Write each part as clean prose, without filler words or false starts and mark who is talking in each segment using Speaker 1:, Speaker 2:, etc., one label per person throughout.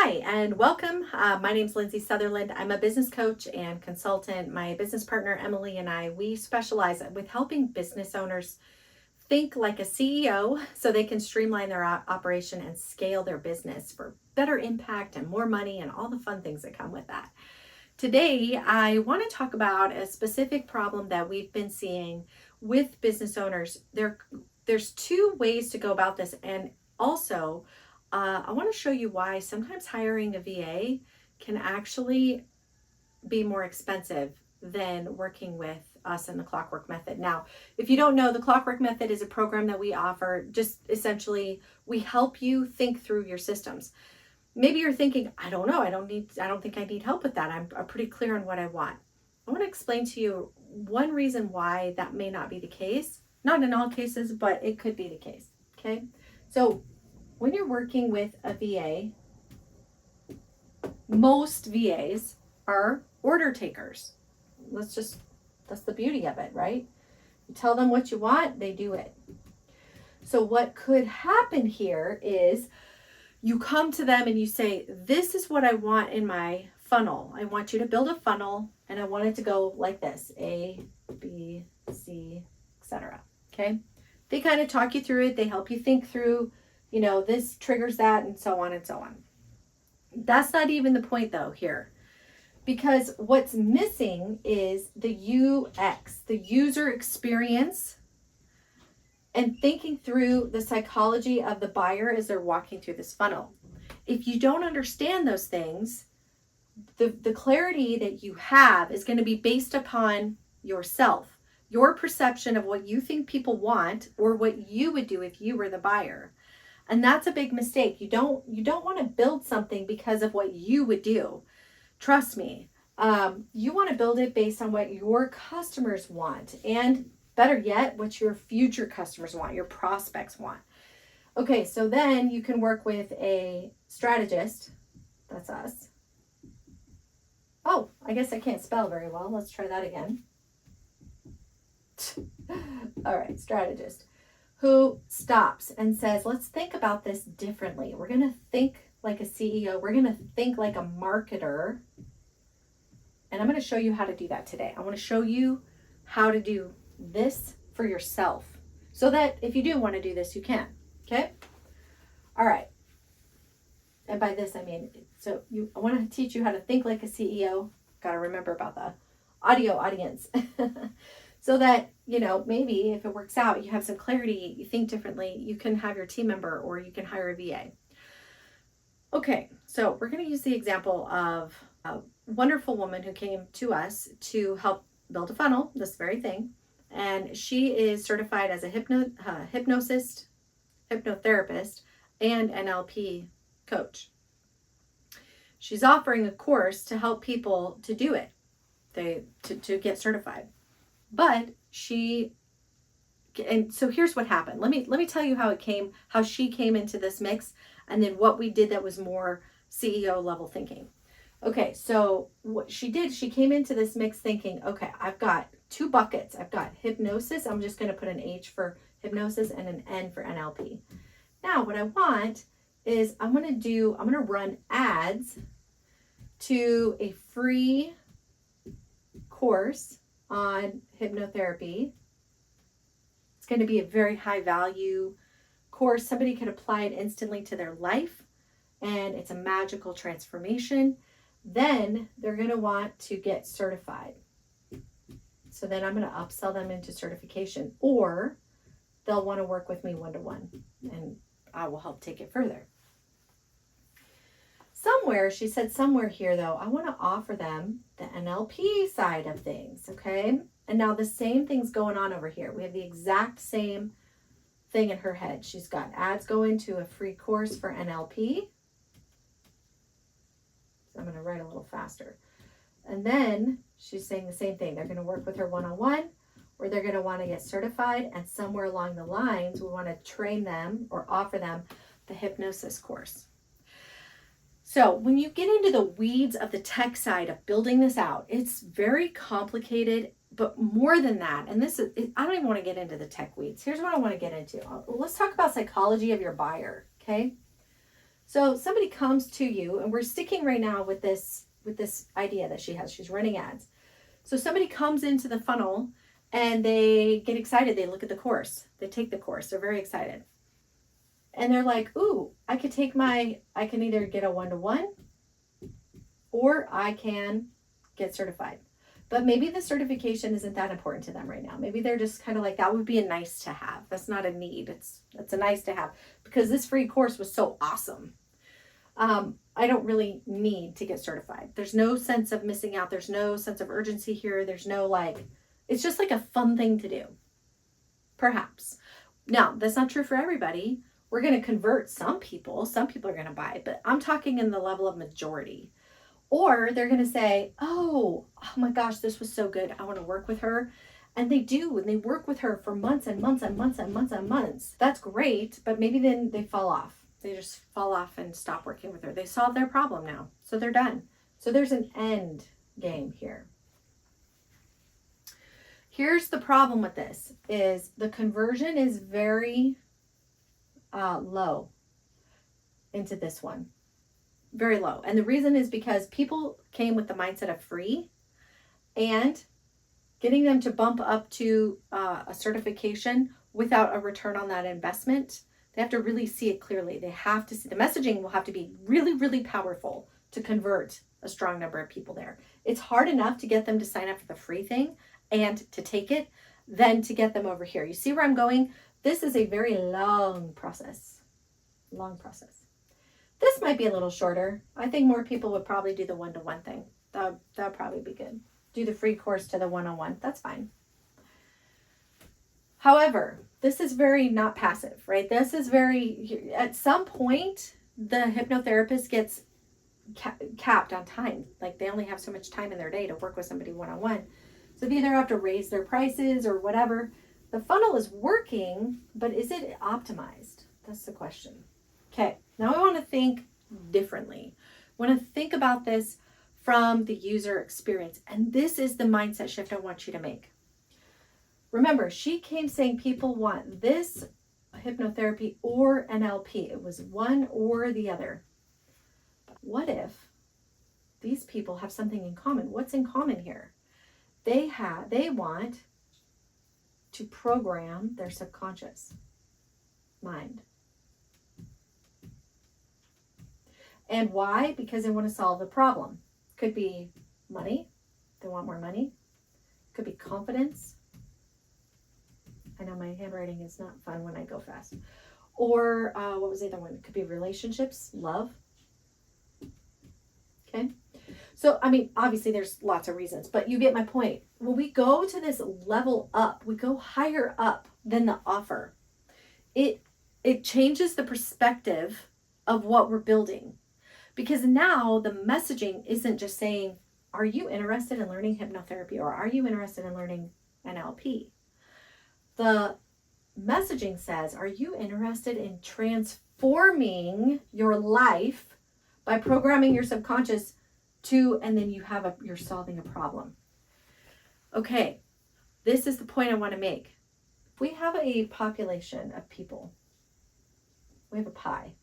Speaker 1: Hi, and welcome. My name is Lindsay Sutherland. I'm a business coach and consultant. My business partner, Emily, and I, we specialize with helping business owners think like a CEO so they can streamline their operation and scale their business for better impact and more money and all the fun things that come with that. Today, I want to talk about a specific problem that we've been seeing with business owners. There's two ways to go about this, and also I want to show you why sometimes hiring a VA can actually be more expensive than working with us in the Clockwork Method. Now, if you don't know, the Clockwork Method is a program that we offer. Just essentially, we help you think through your systems. Maybe you're thinking, I don't know, I don't think I need help with that. I'm pretty clear on what I want. I want to explain to you one reason why that may not be the case. Not in all cases, but it could be the case. Okay. So when you're working with a VA, most VAs are order takers. That's the beauty of it, right? You tell them what you want, they do it. So what could happen here is you come to them and you say, this is what I want in my funnel. I want you to build a funnel and I want it to go like this, A, B, C, etc. Okay. They kind of talk you through it. They help you think through, this triggers that and so on and so on. That's not even the point though here, because what's missing is the UX, the user experience, and thinking through the psychology of the buyer as they're walking through this funnel. If you don't understand those things, the clarity that you have is going to be based upon yourself, your perception of what you think people want or what you would do if you were the buyer. And that's a big mistake. You don't want to build something because of what you would do. Trust me. You want to build it based on what your customers want, and better yet, what your future customers want, your prospects want. Okay, so then you can work with a strategist. That's us. Oh, I guess I can't spell very well. Let's try that again. All right, strategist who stops and says, let's think about this differently. We're going to think like a CEO. We're going to think like a marketer. And I'm going to show you how to do that today. I want to show you how to do this for yourself so that if you do want to do this, you can. Okay? All right. And by this, I mean, I want to teach you how to think like a CEO. Got to remember about the audio audience. So that, maybe if it works out, you have some clarity, you think differently, you can have your team member or you can hire a VA. Okay, so we're going to use the example of a wonderful woman who came to us to help build a funnel, this very thing. And she is certified as a hypnotherapist, and NLP coach. She's offering a course to help people to do it, to get certified. But so here's what happened. Let me tell you how she came into this mix, and then what we did that was more CEO level thinking. Okay, so what she did, she came into this mix thinking, okay, I've got two buckets. I've got hypnosis. I'm just going to put an H for hypnosis and an N for NLP. Now, what I want is I'm going to run ads to a free course on hypnotherapy. It's going to be a very high value course. Somebody could apply it instantly to their life, and it's a magical transformation. Then they're going to want to get certified. So then I'm going to upsell them into certification, or they'll want to work with me one-to-one, and I will help take it further. She said somewhere here though, I want to offer them the NLP side of things, okay? And now the same thing's going on over here. We have the exact same thing in her head. She's got ads going to a free course for NLP. So I'm going to write a little faster. And then she's saying the same thing. They're going to work with her one-on-one, or they're going to want to get certified, and somewhere along the lines, we want to train them or offer them the hypnosis course. So when you get into the weeds of the tech side of building this out, it's very complicated, but more than that, and I don't even want to get into the tech weeds. Here's what I want to get into. Let's talk about psychology of your buyer, okay? So somebody comes to you, and we're sticking right now with this idea that she has. She's running ads. So somebody comes into the funnel and they get excited. They look at the course. They take the course. They're very excited. And they're like, ooh, I can either get a 1-to-1 or I can get certified. But maybe the certification isn't that important to them right now. Maybe they're just kind of like, that would be a nice to have. That's not a need. It's a nice to have, because this free course was so awesome. I don't really need to get certified. There's no sense of missing out. There's no sense of urgency here. There's no it's just like a fun thing to do. Perhaps. Now, that's not true for everybody. We're going to convert some people. Some people are going to buy, but I'm talking in the level of majority. Or they're going to say, oh my gosh, this was so good. I want to work with her. And they do, and they work with her for months and months and months and months and months. That's great, but maybe then they fall off. They just fall off and stop working with her. They solved their problem now, so they're done. So there's an end game here. Here's the problem with this, is the conversion is very low into this one. Very low. And the reason is because people came with the mindset of free, and getting them to bump up to a certification without a return on that investment, they have to really see it clearly. They have to see, the messaging will have to be really, really powerful to convert a strong number of people there. It's hard enough to get them to sign up for the free thing and to take it, than to get them over here. You see where I'm going? This is a very long process. Long process. This might be a little shorter. I think more people would probably do the 1-to-1 thing. That'd probably be good. Do the free course to the 1-on-1. That's fine. However, this is very not passive, right? This is very, at some point, the hypnotherapist gets capped on time. Like, they only have so much time in their day to work with somebody 1-on-1. So they either have to raise their prices or whatever. The funnel is working, but is it optimized? That's the question. Okay, now I want to think differently. I want to think about this from the user experience. And this is the mindset shift I want you to make. Remember, she came saying people want this hypnotherapy or NLP. It was one or the other. But what if these people have something in common? What's in common here? They want to program their subconscious mind. And why? Because they want to solve the problem. Could be money. They want more money. Could be confidence. I know my handwriting is not fun when I go fast. Or what was the other one? It could be relationships, love. Okay. So, I mean, obviously there's lots of reasons, but you get my point. When we go to this level up, we go higher up than the offer. It changes the perspective of what we're building. Because now the messaging isn't just saying, are you interested in learning hypnotherapy, or are you interested in learning NLP? The messaging says, are you interested in transforming your life by programming your subconscious to, and then you're solving a problem. Okay, this is the point I want to make. If we have a population of people, we have a pie.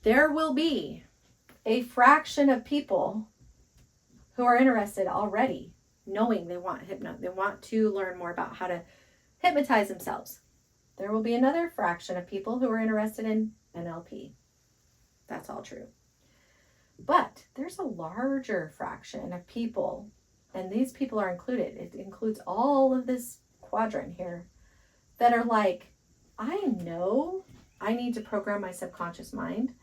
Speaker 1: There will be a fraction of people who are interested already, knowing they want they want to learn more about how to hypnotize themselves. There will be another fraction of people who are interested in NLP. That's all true. But there's a larger fraction of people, and these people are included. It includes all of this quadrant here, that are like, I know I need to program my subconscious mind,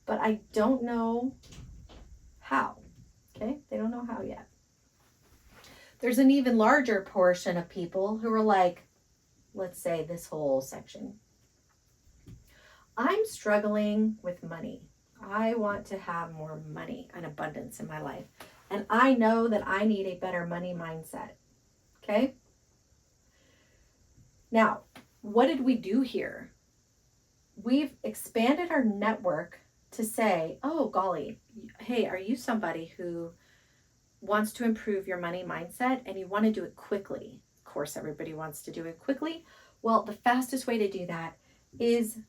Speaker 1: but I don't know how. Okay? They don't know how yet. There's an even larger portion of people who are like, let's say this whole section. I'm struggling with money. I want to have more money and abundance in my life. And I know that I need a better money mindset. Okay? Now, what did we do here? We've expanded our network to say, oh, golly, hey, are you somebody who wants to improve your money mindset and you want to do it quickly? Of course, everybody wants to do it quickly. Well, the fastest way to do that is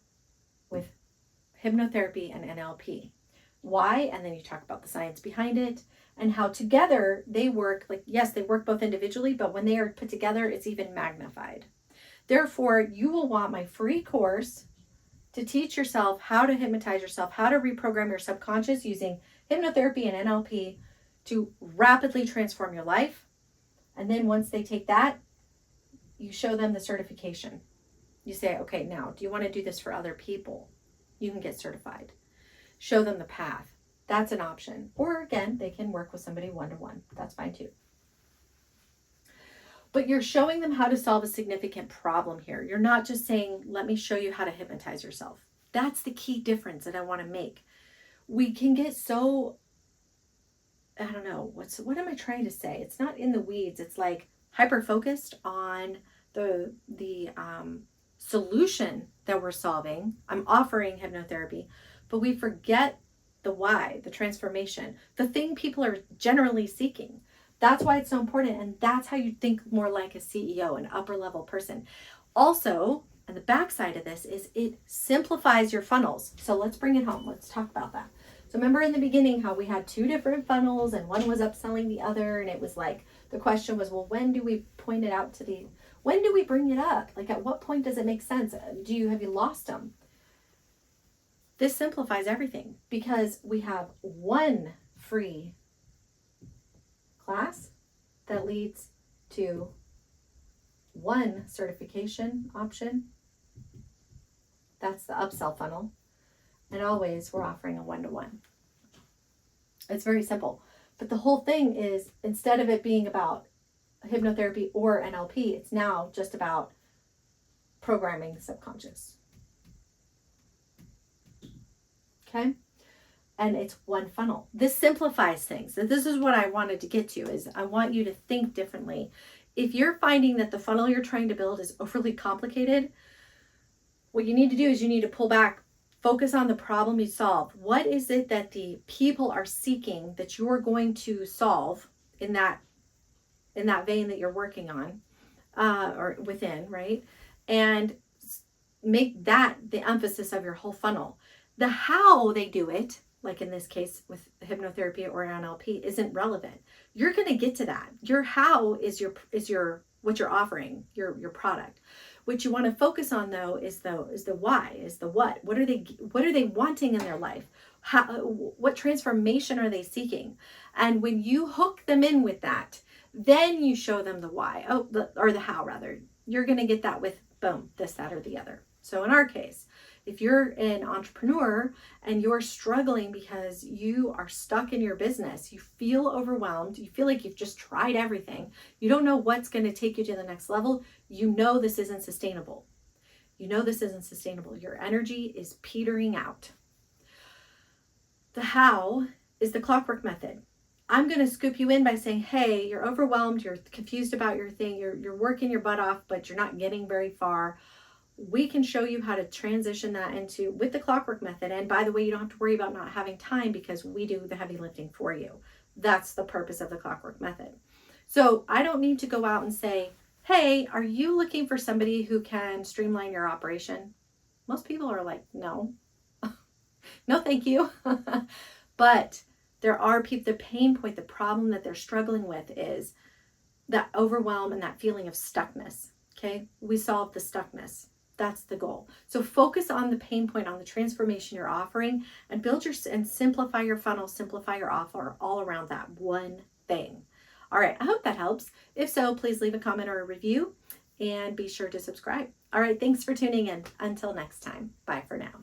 Speaker 1: with hypnotherapy and NLP. Why? And then you talk about the science behind it and how together they work. Like, yes, they work both individually, but when they are put together, it's even magnified. Therefore, you will want my free course to teach yourself how to hypnotize yourself, how to reprogram your subconscious using hypnotherapy and NLP to rapidly transform your life. And then once they take that, you show them the certification. You say, okay, now, do you want to do this for other people? You can get certified. Show them the path. That's an option. Or again, they can work with somebody one-to-one. That's fine too. But you're showing them how to solve a significant problem here. You're not just saying, let me show you how to hypnotize yourself. That's the key difference that I want to make. We can get so, I don't know, what am I trying to say? It's not in the weeds. It's like hyper-focused on the solution that we're solving. I'm offering hypnotherapy, but we forget the why, the transformation, the thing people are generally seeking. That's why it's so important. And that's how you think more like a CEO, an upper level person. Also, and the backside of this is it simplifies your funnels. So let's bring it home. Let's talk about that. So remember in the beginning how we had two different funnels and one was upselling the other. And it was like, the question was, well, when do we point it out to when do we bring it up? Like at what point does it make sense? Have you lost them? This simplifies everything because we have one free class that leads to one certification option. That's the upsell funnel. And always we're offering a one-to-one. It's very simple. But the whole thing is, instead of it being about hypnotherapy or NLP, it's now just about programming the subconscious. Okay? And it's one funnel. This simplifies things. So this is what I wanted to get to, is I want you to think differently. If you're finding that the funnel you're trying to build is overly complicated, what you need to do is you need to pull back, focus on the problem you solve. What is it that the people are seeking that you're going to solve in that vein that you're working on or within, right? And make that the emphasis of your whole funnel. The how they do it, like in this case with hypnotherapy or NLP, isn't relevant. You're going to get to that. Your how is your what you're offering, your product. What you want to focus on though is the why, is the what. What are they wanting in their life? What transformation are they seeking? And when you hook them in with that, then you show them the why, or the how rather. You're going to get that with boom, this, that, or the other. So in our case, if you're an entrepreneur and you're struggling because you are stuck in your business, you feel overwhelmed, you feel like you've just tried everything, you don't know what's going to take you to the next level, you know this isn't sustainable. Your energy is petering out. The how is the clockwork method. I'm going to scoop you in by saying, hey, you're overwhelmed, you're confused about your thing, you're working your butt off, but you're not getting very far. We can show you how to transition that with the clockwork method. And by the way, you don't have to worry about not having time because we do the heavy lifting for you. That's the purpose of the clockwork method. So I don't need to go out and say, hey, are you looking for somebody who can streamline your operation? Most people are like, no, no, thank you. But there are people, the pain point, the problem that they're struggling with is that overwhelm and that feeling of stuckness. Okay. We solve the stuckness. That's the goal. So focus on the pain point, on the transformation you're offering, and and simplify your funnel, simplify your offer all around that one thing. All right. I hope that helps. If so, please leave a comment or a review and be sure to subscribe. All right. Thanks for tuning in. Until next time. Bye for now.